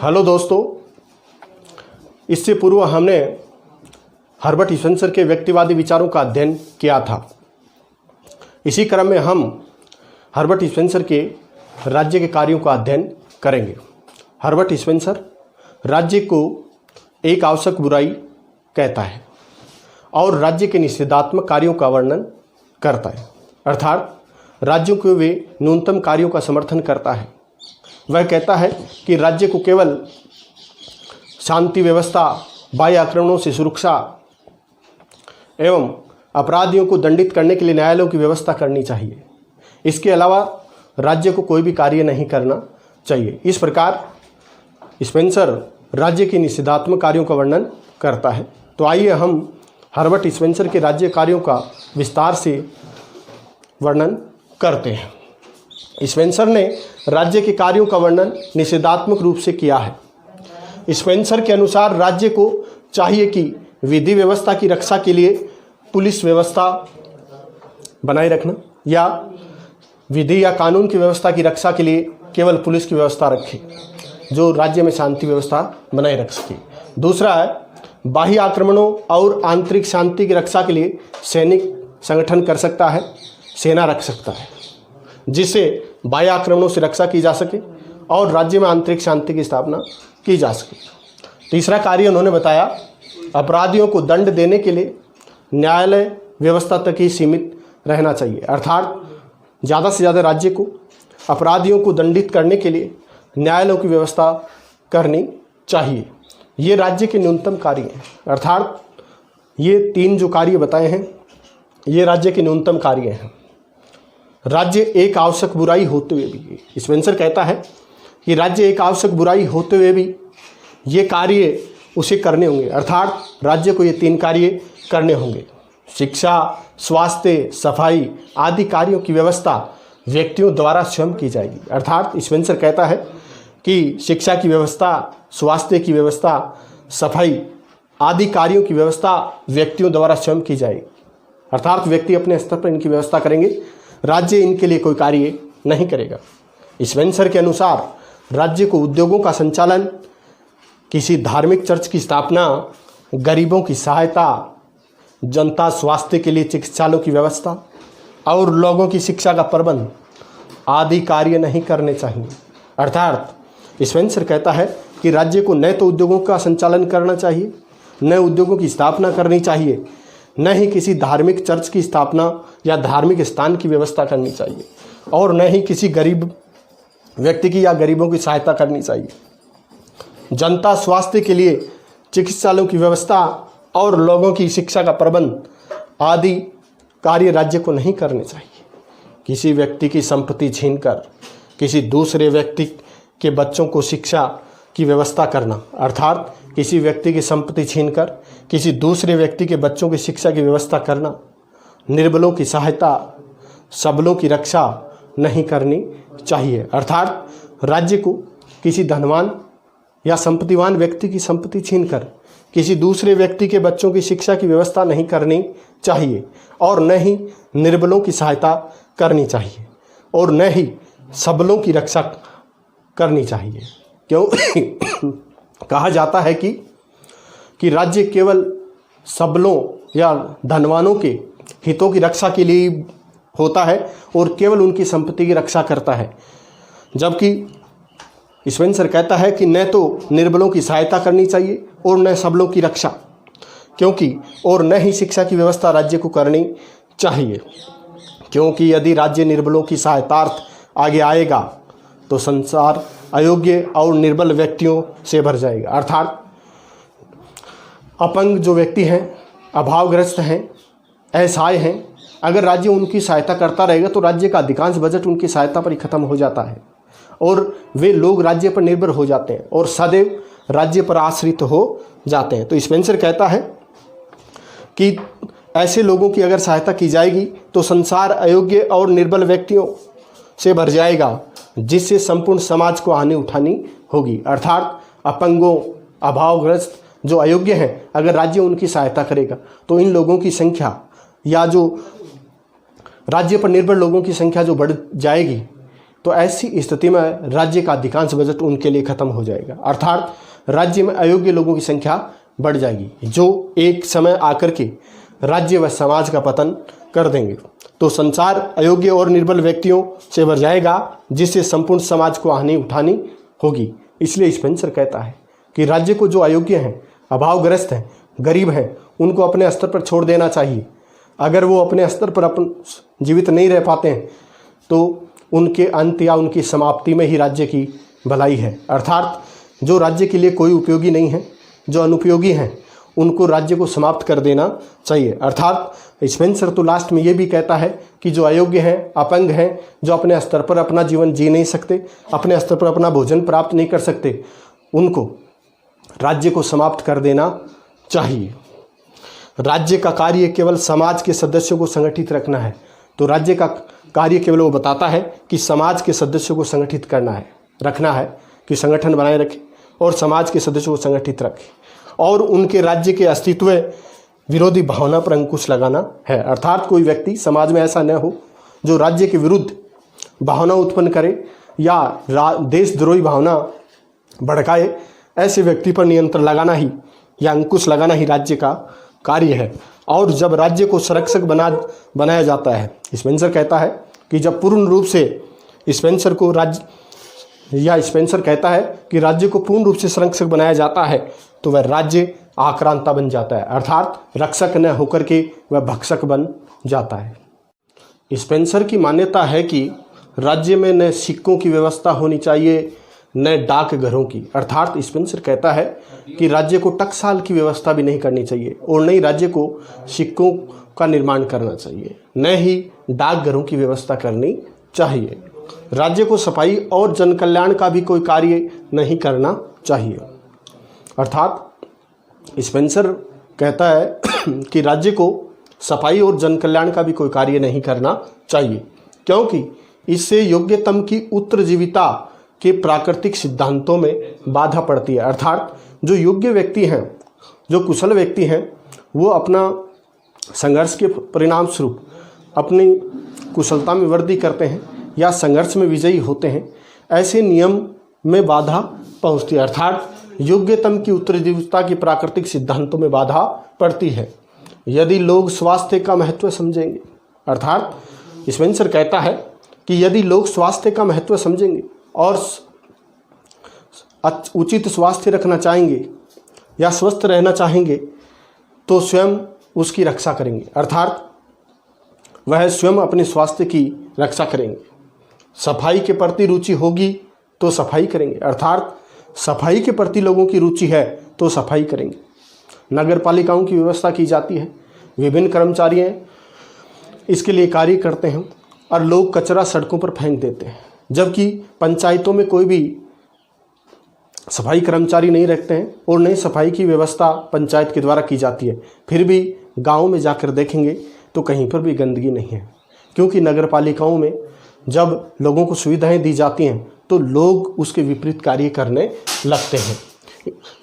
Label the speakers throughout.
Speaker 1: Hello दोस्तों, इससे पूर्व हमने हर्बर्ट स्पेंसर के व्यक्तिवादी विचारों का अध्ययन किया था। इसी क्रम में हम हर्बर्ट स्पेंसर के राज्य के कार्यों का अध्ययन करेंगे। हर्बर्ट स्पेंसर राज्य को एक आवश्यक बुराई कहता है और राज्य के निषेधात्मक कार्यों का वर्णन करता है, अर्थात राज्यों के वे न्यूनतम कार्यों का समर्थन करता है। वह कहता है कि राज्य को केवल शांति व्यवस्था, बाह्य आक्रमणों से सुरक्षा एवं अपराधियों को दंडित करने के लिए न्यायालयों की व्यवस्था करनी चाहिए। इसके अलावा राज्य को कोई भी कार्य नहीं करना चाहिए। इस प्रकार स्पेंसर राज्य के निषेधात्मक कार्यों का वर्णन करता है। तो आइए हम हर्बर्ट स्पेंसर के राज्य कार्यों का विस्तार से वर्णन करते हैं। स्पेंसर ने राज्य के कार्यों का वर्णन निषेधात्मक रूप से किया है। स्पेंसर के अनुसार राज्य को चाहिए कि विधि व्यवस्था की रक्षा के लिए पुलिस व्यवस्था बनाए रखना या विधि या कानून की व्यवस्था की रक्षा के लिए केवल पुलिस की व्यवस्था रखे जो राज्य में शांति व्यवस्था बनाए रख सके। दूसरा है बाह्य आक्रमणों और आंतरिक शांति की रक्षा के लिए सैनिक संगठन कर सकता है, सेना रख सकता है जिससे बाह्य आक्रमणों से रक्षा की जा सके और राज्य में आंतरिक शांति की स्थापना की जा सके। तीसरा कार्य उन्होंने बताया अपराधियों को दंड देने के लिए न्यायालय व्यवस्था तक ही सीमित रहना चाहिए, अर्थात ज़्यादा से ज़्यादा राज्य को अपराधियों को दंडित करने के लिए न्यायालयों की व्यवस्था करनी चाहिए। ये राज्य के न्यूनतम कार्य हैं, अर्थात ये तीन जो कार्य बताए हैं ये राज्य के न्यूनतम कार्य हैं। राज्य एक आवश्यक बुराई होते हुए भी, स्पेंसर कहता है कि राज्य एक आवश्यक बुराई होते हुए भी ये कार्य उसे करने होंगे, अर्थात राज्य को ये तीन कार्य करने होंगे। शिक्षा, स्वास्थ्य, सफाई आदि कार्यों की व्यवस्था व्यक्तियों द्वारा स्वयं की जाएगी, अर्थात स्पेंसर कहता है कि शिक्षा की व्यवस्था, स्वास्थ्य की व्यवस्था, सफाई आदि कार्यों की व्यवस्था व्यक्तियों द्वारा स्वयं की जाएगी, अर्थात व्यक्ति अपने स्तर पर इनकी व्यवस्था करेंगे, राज्य इनके लिए कोई कार्य नहीं करेगा। स्पेंसर के अनुसार राज्य को उद्योगों का संचालन, किसी धार्मिक चर्च की स्थापना, गरीबों की सहायता, जनता स्वास्थ्य के लिए चिकित्सालयों की व्यवस्था और लोगों की शिक्षा का प्रबंध आदि कार्य नहीं करने चाहिए। अर्थात स्पेंसर कहता है कि राज्य को न तो उद्योगों का संचालन करना चाहिए, न उद्योगों की स्थापना करनी चाहिए, न ही किसी धार्मिक चर्च की स्थापना या धार्मिक स्थान की व्यवस्था करनी चाहिए और न ही किसी गरीब व्यक्ति की या गरीबों की सहायता करनी चाहिए। जनता स्वास्थ्य के लिए चिकित्सालयों की व्यवस्था और लोगों की शिक्षा का प्रबंध आदि कार्य राज्य को नहीं करने चाहिए। किसी व्यक्ति की संपत्ति छीनकर किसी दूसरे व्यक्ति के बच्चों को शिक्षा की व्यवस्था करना, अर्थात किसी व्यक्ति की संपत्ति छीनकर किसी दूसरे व्यक्ति के बच्चों की शिक्षा की व्यवस्था करना, निर्बलों की सहायता, सबलों की रक्षा नहीं करनी चाहिए, अर्थात राज्य को किसी धनवान या संपत्तिवान व्यक्ति की संपत्ति छीनकर किसी दूसरे व्यक्ति के बच्चों की शिक्षा की व्यवस्था नहीं करनी चाहिए और न ही निर्बलों की सहायता करनी चाहिए और न ही सबलों की रक्षा करनी चाहिए। क्यों कहा जाता है कि राज्य केवल सबलों या धनवानों के हितों की रक्षा के लिए होता है और केवल उनकी संपत्ति की रक्षा करता है, जबकि स्पेंसर कहता है कि न तो निर्बलों की सहायता करनी चाहिए और न सबलों की रक्षा, क्योंकि और न ही शिक्षा की व्यवस्था राज्य को करनी चाहिए, क्योंकि यदि राज्य निर्बलों की सहायतार्थ आगे आएगा तो संसार अयोग्य और निर्बल व्यक्तियों से भर जाएगा, अर्थात अपंग जो व्यक्ति हैं, अभावग्रस्त हैं, असहाय हैं, अगर राज्य उनकी सहायता करता रहेगा तो राज्य का अधिकांश बजट उनकी सहायता पर ही खत्म हो जाता है और वे लोग राज्य पर निर्भर हो जाते हैं और सदैव राज्य पर आश्रित हो जाते हैं। तो स्पेंसर कहता है कि ऐसे लोगों की अगर सहायता की जाएगी तो संसार अयोग्य और निर्बल व्यक्तियों से भर जाएगा, जिससे संपूर्ण समाज को हानि उठानी होगी, अर्थात अपंगों, अभावग्रस्त जो अयोग्य हैं, अगर राज्य उनकी सहायता करेगा तो इन लोगों की संख्या या जो राज्य पर निर्भर लोगों की संख्या जो बढ़ जाएगी तो ऐसी स्थिति में राज्य का अधिकांश बजट उनके लिए खत्म हो जाएगा, अर्थात राज्य में अयोग्य लोगों की संख्या बढ़ जाएगी, जो एक समय आकर के राज्य व समाज का पतन कर देंगे। तो संसार अयोग्य और निर्बल व्यक्तियों से भर जाएगा, जिससे संपूर्ण समाज को हानि उठानी होगी। इसलिए स्पेंसर कहता है कि राज्य को जो अयोग्य हैं, अभावग्रस्त हैं, गरीब हैं, उनको अपने स्तर पर छोड़ देना चाहिए। अगर वो अपने स्तर पर जीवित नहीं रह पाते हैं तो उनके अंत या उनकी समाप्ति में ही राज्य की भलाई है, अर्थात जो राज्य के लिए कोई उपयोगी नहीं है, जो अनुपयोगी हैं, उनको राज्य को समाप्त कर देना चाहिए। अर्थात स्पेंसर तो लास्ट में ये भी कहता है कि जो अयोग्य हैं, अपंग हैं, जो अपने स्तर पर अपना जीवन जी नहीं सकते, अपने स्तर पर अपना भोजन प्राप्त नहीं कर सकते, उनको राज्य को समाप्त कर देना चाहिए। राज्य का कार्य केवल समाज के सदस्यों को संगठित रखना है। तो राज्य का कार्य केवल वो बताता है कि समाज के सदस्यों को संगठित रखना है कि संगठन बनाए रखे और समाज के सदस्यों को संगठित रखे और उनके राज्य के अस्तित्व विरोधी भावना पर अंकुश लगाना है। अर्थात कोई व्यक्ति समाज में ऐसा न हो जो राज्य के विरुद्ध भावना उत्पन्न करे या देशद्रोही भावना भड़काए। ऐसे व्यक्ति पर नियंत्रण लगाना ही या अंकुश लगाना ही राज्य का कार्य है। और जब राज्य को संरक्षक बनाया जाता है, स्पेंसर कहता है कि जब पूर्ण रूप से स्पेंसर कहता है कि राज्य को पूर्ण रूप से संरक्षक बनाया जाता है तो वह राज्य आक्रांता बन जाता है, अर्थात रक्षक न होकर के वह भक्षक बन जाता है। स्पेंसर की मान्यता है कि राज्य में न सिक्कों की व्यवस्था होनी चाहिए न डाकघरों की, अर्थात स्पेंसर कहता है कि राज्य को टकसाल की व्यवस्था भी नहीं करनी चाहिए और न ही राज्य को सिक्कों का निर्माण करना चाहिए, न ही डाकघरों की व्यवस्था करनी चाहिए। राज्य को सफाई और जन कल्याण का भी कोई कार्य नहीं करना चाहिए। अर्थात स्पेंसर कहता है कि राज्य को सफाई और जन कल्याण का भी कोई कार्य नहीं करना चाहिए, क्योंकि इससे योग्यतम की उत्तरजीविता के प्राकृतिक सिद्धांतों में बाधा पड़ती है। अर्थात जो योग्य व्यक्ति हैं, जो कुशल व्यक्ति हैं, वो अपना संघर्ष के परिणाम स्वरूप अपनी कुशलता में वृद्धि करते हैं या संघर्ष में विजयी होते हैं। ऐसे नियम में बाधा पहुंचती है, अर्थात योग्यतम की उत्तरजीविता के प्राकृतिक सिद्धांतों में बाधा पड़ती है। यदि लोग स्वास्थ्य का महत्व समझेंगे, अर्थात स्पेंसर कहता है कि यदि लोग स्वास्थ्य का महत्व समझेंगे और उचित स्वास्थ्य रखना चाहेंगे या स्वस्थ रहना चाहेंगे तो स्वयं उसकी रक्षा करेंगे, अर्थात वह स्वयं अपने स्वास्थ्य की रक्षा करेंगे। सफाई के प्रति रुचि होगी तो सफाई करेंगे, अर्थात सफाई के प्रति लोगों की रुचि है तो सफाई करेंगे। नगर पालिकाओं की व्यवस्था की जाती है, विभिन्न कर्मचारी इसके लिए कार्य करते हैं और लोग कचरा सड़कों पर फेंक देते हैं, जबकि पंचायतों में कोई भी सफाई कर्मचारी नहीं रखते हैं और नई सफाई की व्यवस्था पंचायत के द्वारा की जाती है। फिर भी गांव में जाकर देखेंगे तो कहीं पर भी गंदगी नहीं है, क्योंकि नगर पालिकाओं में जब लोगों को सुविधाएं दी जाती हैं तो लोग उसके विपरीत कार्य करने लगते हैं।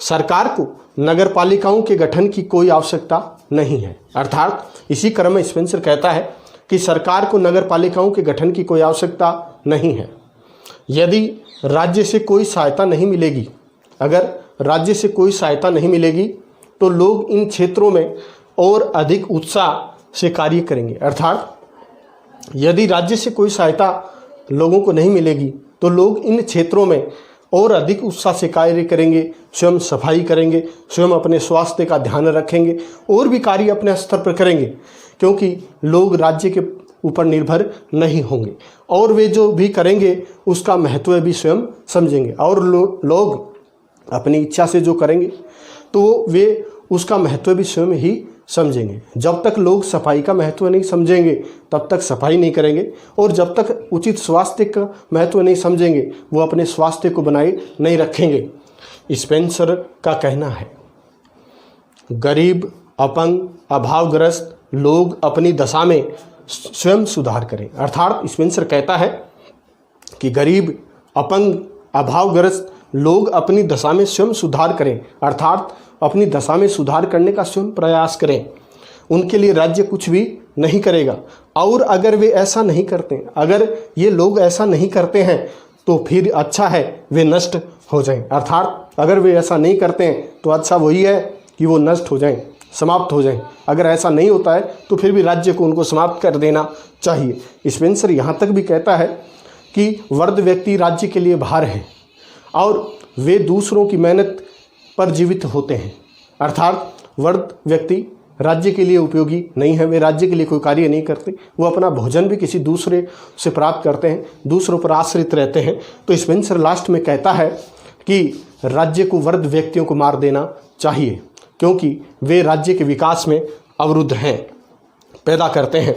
Speaker 1: सरकार को नगर पालिकाओं के गठन की कोई आवश्यकता नहीं है, अर्थात इसी क्रम में स्पेंसर कहता है कि सरकार को नगर पालिकाओं के गठन की कोई आवश्यकता नहीं है। यदि राज्य से कोई सहायता नहीं मिलेगी, अगर राज्य से कोई सहायता नहीं मिलेगी तो लोग इन क्षेत्रों में और अधिक उत्साह से कार्य करेंगे, अर्थात यदि राज्य से कोई सहायता लोगों को नहीं मिलेगी तो लोग इन क्षेत्रों में और अधिक उत्साह से कार्य करेंगे, स्वयं सफाई करेंगे, स्वयं अपने स्वास्थ्य का ध्यान रखेंगे और भी कार्य अपने स्तर पर करेंगे, क्योंकि लोग राज्य के ऊपर निर्भर नहीं होंगे और वे जो भी करेंगे उसका महत्व भी स्वयं समझेंगे और लोग अपनी इच्छा से जो करेंगे तो वे उसका महत्व भी स्वयं ही समझेंगे। जब तक लोग सफाई का महत्व नहीं समझेंगे तब तक सफाई नहीं करेंगे और जब तक उचित स्वास्थ्य का महत्व नहीं समझेंगे वो अपने स्वास्थ्य को बनाए नहीं रखेंगे। स्पेंसर का कहना है गरीब, अपंग, अभावग्रस्त लोग अपनी दशा में स्वयं सुधार करें, अर्थात स्पेंसर कहता है कि गरीब, अपंग, अभावग्रस्त लोग अपनी दशा में स्वयं सुधार करें, अर्थात अपनी दशा में सुधार करने का स्वयं प्रयास करें। उनके लिए राज्य कुछ भी नहीं करेगा। और अगर वे ऐसा नहीं करते, अगर ये लोग ऐसा नहीं करते हैं तो फिर अच्छा है वे नष्ट हो जाएं। अर्थात अगर वे ऐसा नहीं करते हैं तो अच्छा वही है कि वो नष्ट हो जाएं, समाप्त हो जाएं। अगर ऐसा नहीं होता है तो फिर भी राज्य को उनको समाप्त कर देना चाहिए। स्पेंसर यहाँ तक भी कहता है कि वृद्ध व्यक्ति राज्य के लिए भार है और वे दूसरों की मेहनत पर जीवित होते हैं। अर्थात वृद्ध व्यक्ति राज्य के लिए उपयोगी नहीं है, वे राज्य के लिए कोई कार्य नहीं करते, वो अपना भोजन भी किसी दूसरे से प्राप्त करते हैं, दूसरों पर आश्रित रहते हैं। तो स्पेंसर लास्ट में कहता है कि राज्य को वृद्ध व्यक्तियों को मार देना चाहिए क्योंकि वे राज्य के विकास में अवरुद्ध हैं, पैदा करते हैं।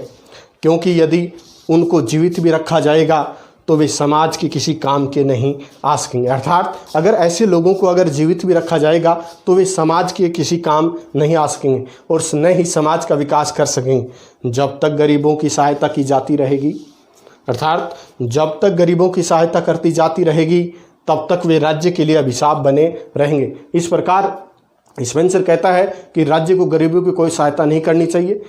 Speaker 1: क्योंकि यदि उनको जीवित भी रखा जाएगा तो वे समाज के किसी काम के नहीं आ सकेंगे। अर्थात अगर ऐसे लोगों को अगर जीवित भी रखा जाएगा तो वे समाज के किसी काम नहीं आ सकेंगे और न ही समाज का विकास कर सकेंगे। जब तक गरीबों की सहायता की जाती रहेगी, अर्थात जब तक गरीबों की सहायता करती जाती रहेगी तब तक वे राज्य के लिए अभिशाप बने रहेंगे। इस प्रकार स्पेंसर कहता है कि राज्य को गरीबों की कोई सहायता नहीं करनी चाहिए।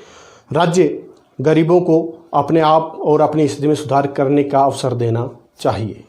Speaker 1: राज्य गरीबों को अपने आप और अपनी स्थिति में सुधार करने का अवसर देना चाहिए।